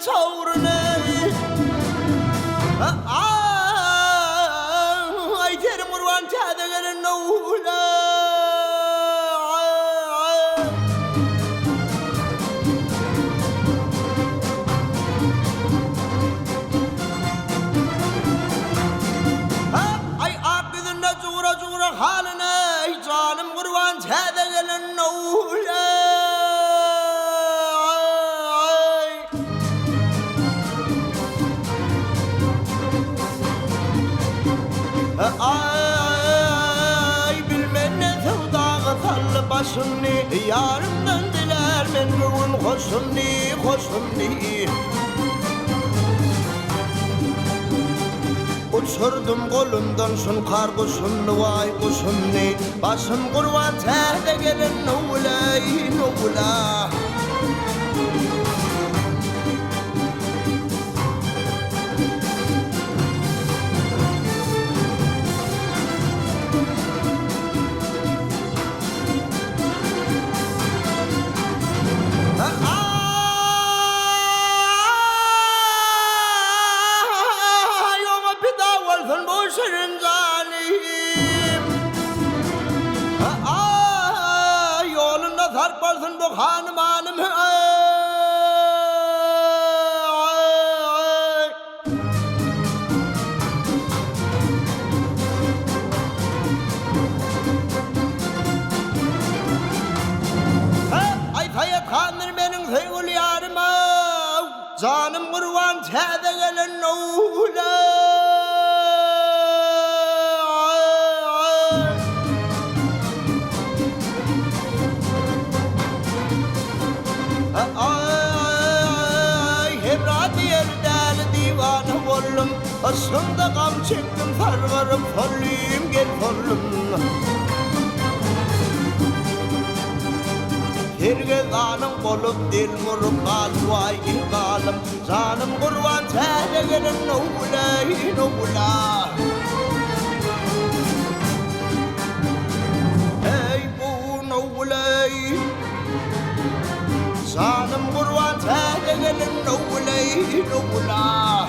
tavrını ayterim urvan çadeginin oğula ay akıdında cuğra cuğra haline canım kurban çadeginin oğula ay bilmem ne sevdağı sallı başımni yarımdan diler men bugün hoşumni uçurdum kolumdan şun kar kuşumni vay kuşumni başım kurban tehde gelin nuvulay nuvula şirin zalim yolunda sarp olsun bu hanım hanım ay Tayyip Khan'dır benim sevgili yarım canım kurban çede gelin oğlan ay hebrati yerden divanı oldum aslında gam çektim sarvarım folluyum gel follum Hergedanım olup dil murup vay ilgalım canım kurban çele gelin nuvulay nuvula ey bu nuvulay canım kurban çele gelin nuvulay nuvula